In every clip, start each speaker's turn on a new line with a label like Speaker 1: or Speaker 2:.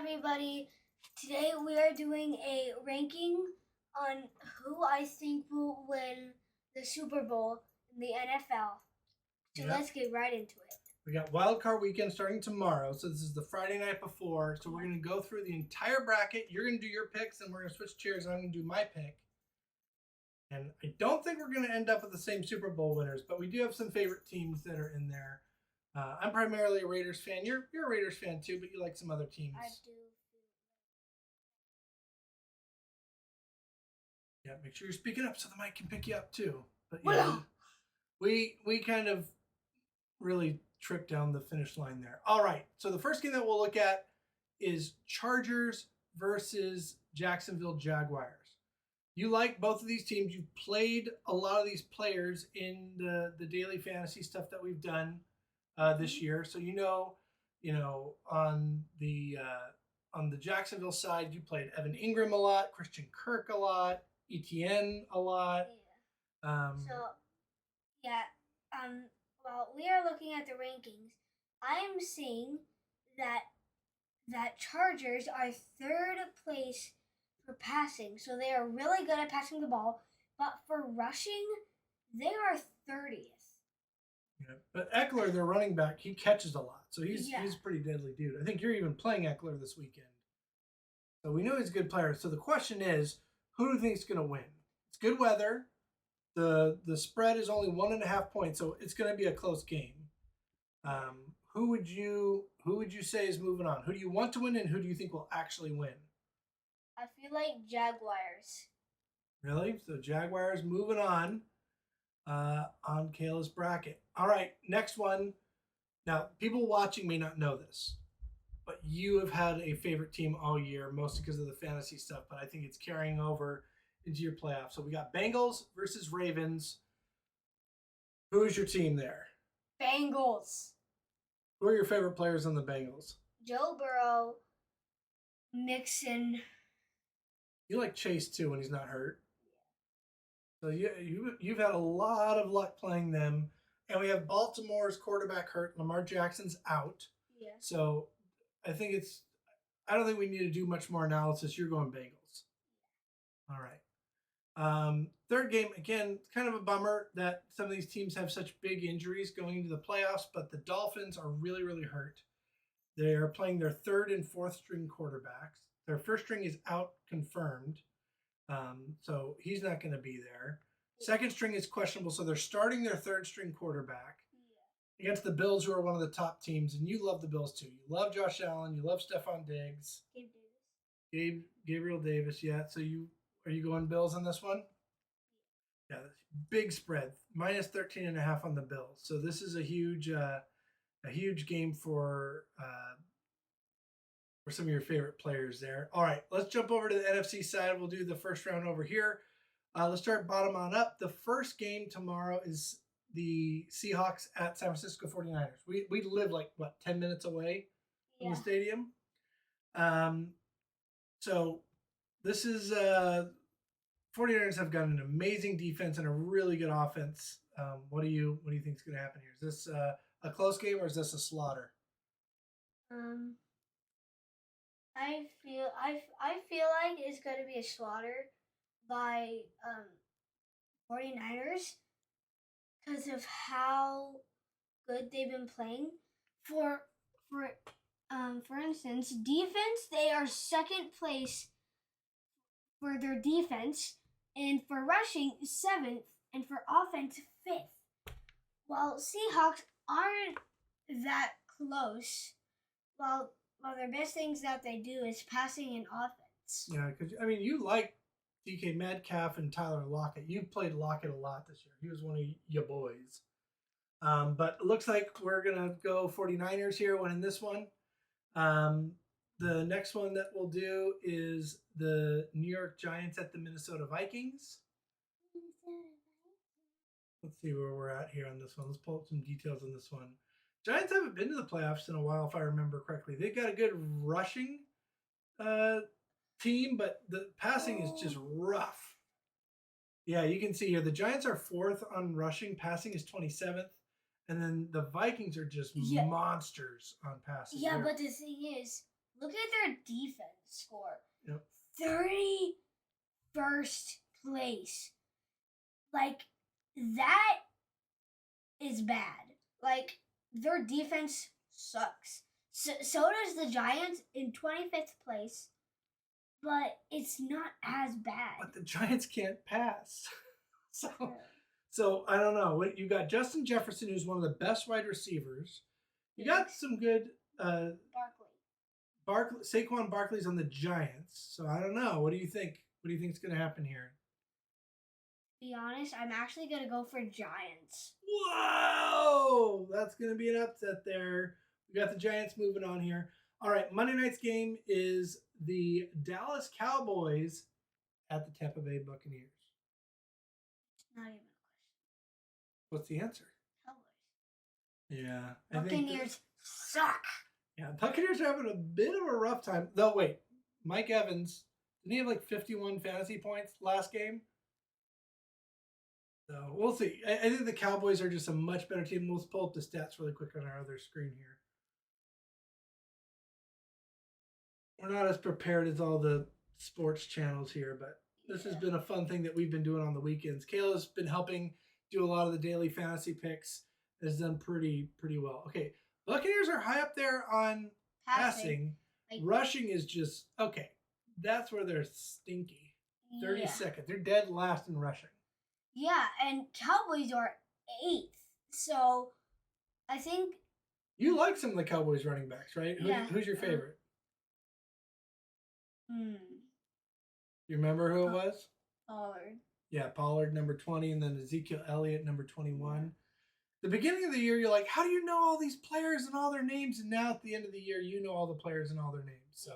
Speaker 1: everybody. Today we are doing a ranking on who I think will win the Super Bowl in the NFL. So let's get right into it.
Speaker 2: We got Wild Card Weekend starting tomorrow, so this is the Friday night before. So we're going to go through the entire bracket. You're going to do your picks, and we're going to switch chairs, and I'm going to do my pick. And I don't think we're going to end up with the same Super Bowl winners, but we do have some favorite teams that are in there. I'm primarily a Raiders fan. You're a Raiders fan too, but you like some other teams.
Speaker 1: I do.
Speaker 2: Yeah, make sure you're speaking up so the mic can pick you up too. But yeah, we kind of really tripped down the finish line there. All right, so the first game that we'll look at is Chargers versus Jacksonville Jaguars. You like both of these teams. You've played a lot of these players in the daily fantasy stuff that we've done this year, so you know on the Jacksonville side, you played Evan Ingram a lot, Christian Kirk a lot, ETN a lot.
Speaker 1: While we are looking at the rankings, I am seeing that Chargers are third place for passing, so they are really good at passing the ball. But for rushing, they are 30th.
Speaker 2: Yeah, but Eckler, their running back, he catches a lot, so he's a pretty deadly dude. I think you're even playing Eckler this weekend, so we know he's a good player. So the question is, who do you think is going to win? It's good weather. The spread is only 1.5 points, so it's going to be a close game. Who would you say is moving on? Who do you want to win, and who do you think will actually win?
Speaker 1: I feel like Jaguars.
Speaker 2: Really? So Jaguars moving on Kayla's bracket. All right, next one. Now, people watching may not know this, but you have had a favorite team all year, mostly because of the fantasy stuff, but I think it's carrying over into your playoffs. So we got Bengals versus Ravens. Who is your team there?
Speaker 1: Bengals.
Speaker 2: Who are your favorite players on the Bengals?
Speaker 1: Joe Burrow, Mixon.
Speaker 2: You like Chase too when he's not hurt. So you've had a lot of luck playing them. And we have Baltimore's quarterback hurt. Lamar Jackson's out.
Speaker 1: Yeah.
Speaker 2: So I don't think we need to do much more analysis. You're going Bengals. All right. Third game, again, kind of a bummer that some of these teams have such big injuries going into the playoffs, but the Dolphins are really, really hurt. They are playing their third and fourth string quarterbacks. Their first string is out confirmed. So he's not going to be there. Second string is questionable, so they're starting their third string quarterback against the Bills, who are one of the top teams, and you love the Bills too. You love Josh Allen, you love Stephon Diggs, Gabriel Davis. Yeah, so are you going Bills on this one? Yeah, big spread, minus 13.5 on the Bills. So this is a huge game for some of your favorite players there. All right, let's jump over to the NFC side. We'll do the first round over here. Let's start bottom on up. The first game tomorrow is the Seahawks at San Francisco 49ers. We live 10 minutes away from the stadium. So this is 49ers have got an amazing defense and a really good offense. What do you think is going to happen here? Is this a close game or is this a slaughter?
Speaker 1: I feel like it's going to be a slaughter by 49ers because of how good they've been playing. For instance, defense, they are second place for their defense, and for rushing, 7th, and for offense, 5th. While Seahawks aren't that close, while their best things that they do is passing and offense.
Speaker 2: Yeah, because you like DK Metcalf and Tyler Lockett. You've played Lockett a lot this year. He was one of your boys. But it looks like we're going to go 49ers here winning this one. The next one that we'll do is the New York Giants at the Minnesota Vikings. Let's see where we're at here on this one. Let's pull up some details on this one. Giants haven't been to the playoffs in a while, if I remember correctly. They've got a good rushing team, but the passing is just rough. Yeah, you can see here the Giants are 4th on rushing. Passing is 27th. And then the Vikings are just monsters on passing.
Speaker 1: Yeah, but the thing is, Look at their defense score.
Speaker 2: Yep.
Speaker 1: 31st place. Like, that is bad. Like, their defense sucks. So does the Giants in 25th place, but it's not as bad.
Speaker 2: But the Giants can't pass. So I don't know. You got Justin Jefferson, who's one of the best wide receivers. You got some good Saquon Barkley's on the Giants. So I don't know. What do you think? What do you think is going to happen here?
Speaker 1: To be honest, I'm actually going to go for Giants.
Speaker 2: Whoa! That's going to be an upset there. We got the Giants moving on here. All right, Monday night's game is the Dallas Cowboys at the Tampa Bay Buccaneers.
Speaker 1: Not even a question.
Speaker 2: What's the answer?
Speaker 1: Cowboys.
Speaker 2: Yeah.
Speaker 1: Buccaneers suck.
Speaker 2: Yeah, Buccaneers are having a bit of a rough time. Though, wait, Mike Evans, didn't he have like 51 fantasy points last game? So we'll see. I think the Cowboys are just a much better team. Let's pull up the stats really quick on our other screen here. We're not as prepared as all the sports channels here, but this has been a fun thing that we've been doing on the weekends. Kayla's been helping do a lot of the daily fantasy picks. Has done pretty well. Okay, Buccaneers are high up there on passing. Rushing is just okay. That's where they're stinky. 32nd. They're dead last in rushing.
Speaker 1: Yeah, and Cowboys are 8th. So I think
Speaker 2: you like some of the Cowboys running backs, right? Who's your favorite? You remember who it was?
Speaker 1: Pollard.
Speaker 2: Yeah, Pollard, number 20, and then Ezekiel Elliott, number 21. The beginning of the year, you're like, how do you know all these players and all their names? And now at the end of the year, you know all the players and all their names. So,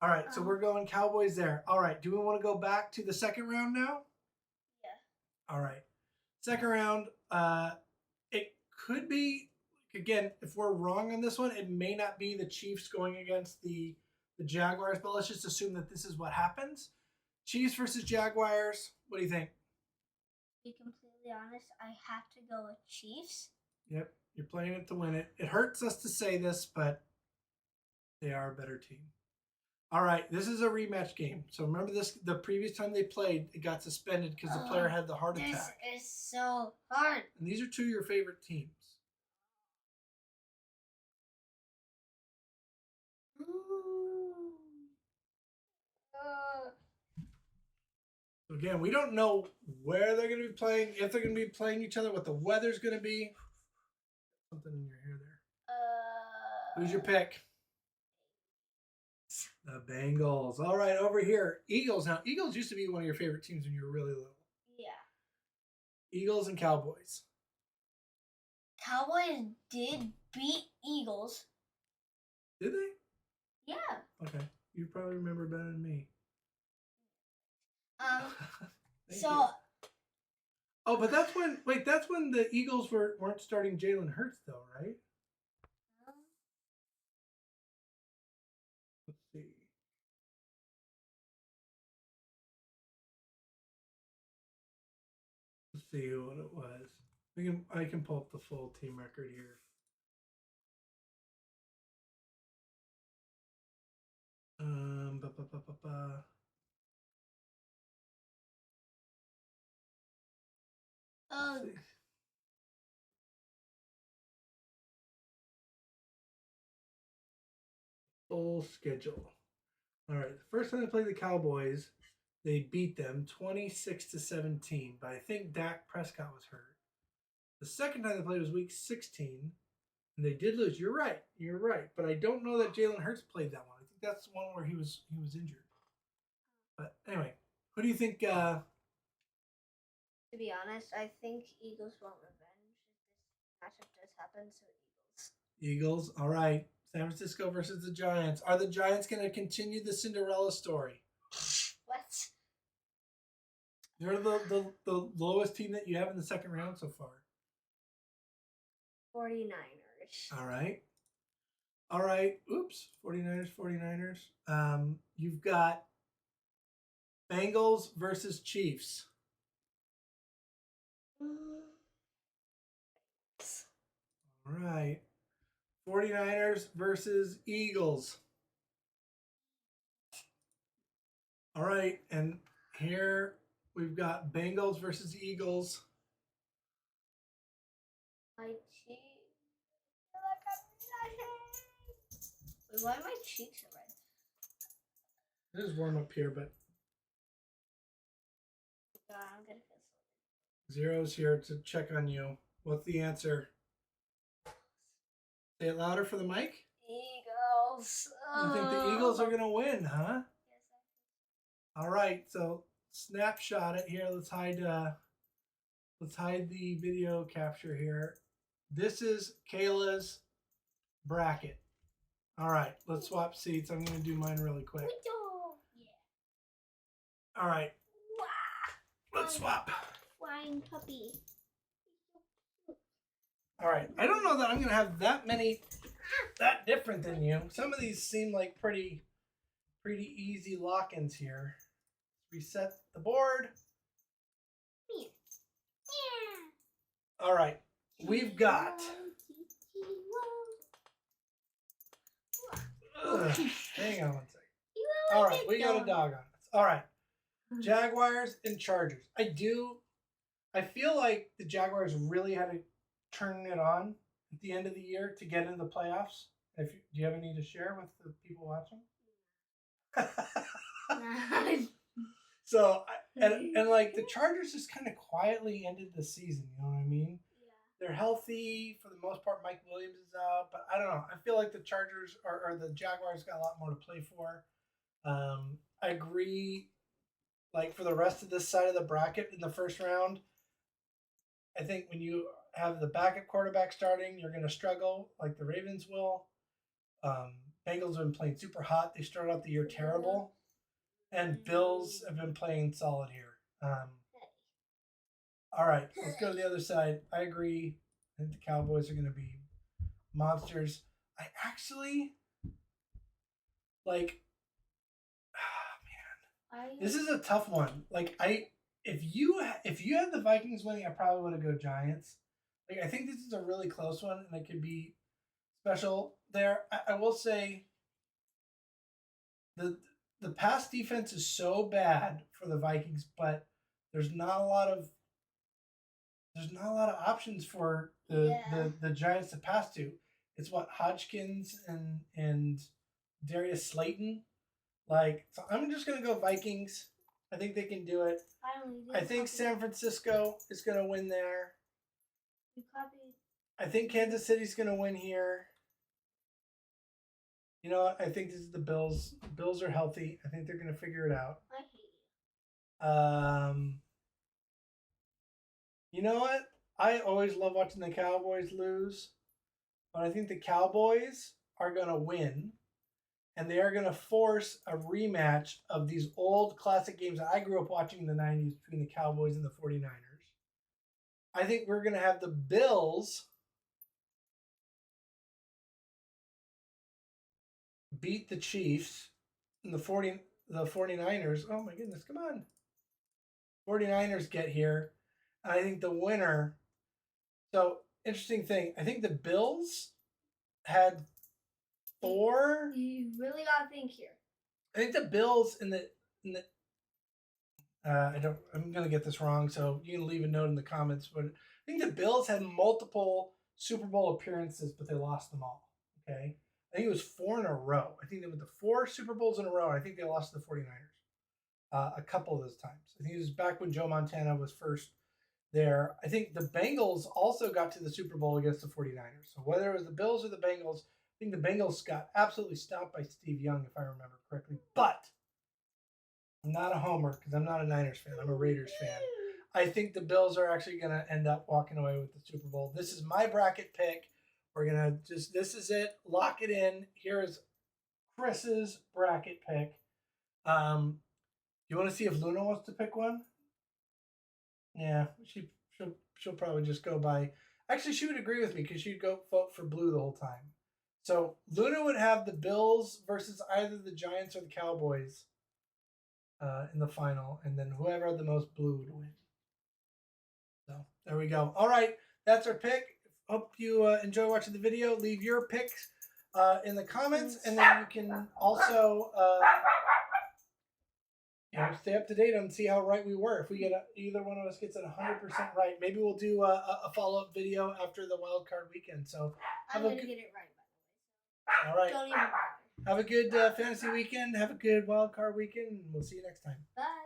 Speaker 2: all right, so we're going Cowboys there. All right, do we want to go back to the second round now? Yeah. All right. Second round, it could be, again, if we're wrong on this one, it may not be the Chiefs going against the Jaguars, but let's just assume that this is what happens. Chiefs versus Jaguars. What do you think?
Speaker 1: To be completely honest, I have to go with Chiefs.
Speaker 2: Yep, you're playing it to win it. It hurts us to say this, but they are a better team. All right, this is a rematch game. So remember this, the previous time they played, it got suspended because the player had the heart attack.
Speaker 1: This is so hard.
Speaker 2: And these are two of your favorite teams. Again, we don't know where they're going to be playing, if they're going to be playing each other, what the weather's going to be. Something in your hair there. Who's your pick? The Bengals. All right, over here. Eagles. Now, Eagles used to be one of your favorite teams when you were really little.
Speaker 1: Yeah.
Speaker 2: Eagles and Cowboys.
Speaker 1: Cowboys did beat Eagles.
Speaker 2: Did they?
Speaker 1: Yeah.
Speaker 2: Okay. You probably remember better than me.
Speaker 1: So.
Speaker 2: You. Oh, but that's when the Eagles weren't starting Jalen Hurts though, right? Let's see. Let's see what it was. I can pull up the full team record here. Ba, ba, ba, ba, ba. Full schedule. All right. The first time they played the Cowboys, they beat them 26-17. But I think Dak Prescott was hurt. The second time they played was week 16, and they did lose. You're right. But I don't know that Jalen Hurts played that one. I think that's the one where he was injured. But anyway, who do you think?
Speaker 1: To be honest, I think Eagles want revenge if this matchup does happen. So
Speaker 2: Eagles. All right. San Francisco versus the Giants. Are the Giants going to continue the Cinderella story?
Speaker 1: What?
Speaker 2: They're the lowest team that you have in the second round so far.
Speaker 1: 49ers.
Speaker 2: All right. Oops. 49ers. You've got Bengals versus Chiefs. All right. 49ers versus Eagles. All right, and here we've got Bengals versus Eagles.
Speaker 1: My cheeks feel like I'm blushing. Wait, why are my cheeks so red?
Speaker 2: It is warm up here, but
Speaker 1: God, I'm gonna feel so
Speaker 2: Zero's here to check on you. What's the answer? Say it louder for the mic.
Speaker 1: Eagles.
Speaker 2: You think the Eagles are gonna win, huh?
Speaker 1: Yes,
Speaker 2: All right, so snapshot it here. Let's hide the video capture here. This is Kayla's bracket. All right, let's swap seats. I'm gonna do mine really quick.
Speaker 1: Yeah.
Speaker 2: All right,
Speaker 1: Wow.
Speaker 2: let's swap.
Speaker 1: Flying puppy.
Speaker 2: All right, I don't know that I'm gonna have that many that different than you. Some of these seem like pretty easy lock-ins here. Reset the board.
Speaker 1: Yeah.
Speaker 2: All right, we've got. Ugh, hang on one second. All right, we got a dog on us. All right, Jaguars and Chargers. I feel like the Jaguars really had to turn it on at the end of the year to get into the playoffs. Do you have any to share with the people watching? So and like the Chargers just kind of quietly ended the season. You know what I mean?
Speaker 1: Yeah.
Speaker 2: They're healthy for the most part. Mike Williams is out, but I don't know. I feel like the Chargers or the Jaguars got a lot more to play for. I agree. Like for the rest of this side of the bracket in the first round, I think when you have the backup quarterback starting, you're going to struggle like the Ravens will. Bengals have been playing super hot. They started out the year terrible. And Bills have been playing solid here. All right, let's go to the other side. I agree. I think the Cowboys are going to be monsters. I actually like. Man, this is a tough one. Like if you had the Vikings winning, I probably would have go Giants. Like I think this is a really close one, and it could be special there. I will say the pass defense is so bad for the Vikings, but there's not a lot of options for the Giants to pass to. It's what Hodgkins and Darius Slayton. Like, so I'm just gonna go Vikings. I think they can do it. I think San Francisco is gonna win there.
Speaker 1: You copied.
Speaker 2: I think Kansas City's gonna win here. You know what? I think this is the Bills. The Bills are healthy. I think they're gonna figure it out.
Speaker 1: I hate you.
Speaker 2: You know what? I always love watching the Cowboys lose, but I think the Cowboys are gonna win, and they are gonna force a rematch of these old classic games that I grew up watching in the 90s between the Cowboys and the 49ers. I think we're gonna have the Bills beat the Chiefs and the 49ers. Oh my goodness, come on. 49ers get here. And I think the winner. So, interesting thing. I think the Bills had 4.
Speaker 1: You really gotta think here.
Speaker 2: I think the Bills in the I'm gonna get this wrong, so you can leave a note in the comments. But I think the Bills had multiple Super Bowl appearances, but they lost them all. Okay. I think it was 4 in a row. I think they went to 4 Super Bowls in a row, and I think they lost to the 49ers a couple of those times. I think it was back when Joe Montana was first there. I think the Bengals also got to the Super Bowl against the 49ers. So whether it was the Bills or the Bengals, I think the Bengals got absolutely stopped by Steve Young, if I remember correctly. But I'm not a homer because I'm not a Niners fan. I'm a Raiders fan. I think the Bills are actually going to end up walking away with the Super Bowl. This is my bracket pick. We're going to this is it. Lock it in. Here is Chris's bracket pick. You want to see if Luna wants to pick one? Yeah, she'll probably just go by. Actually, she would agree with me because she'd go vote for blue the whole time. So Luna would have the Bills versus either the Giants or the Cowboys in the final, and then whoever had the most blue would win. So there we go. All right, that's our pick. hope you enjoy watching the video. Leave your picks in the comments, and then you can also stay up to date and see how right we were. If we get either one of us gets it 100% right, maybe we'll do a follow-up video after the wild card weekend. So
Speaker 1: I'm going to get it right, by the way.
Speaker 2: All right.
Speaker 1: Don't even bother.
Speaker 2: Have a good fantasy weekend. Have a good wild card weekend. And we'll see you next time.
Speaker 1: Bye.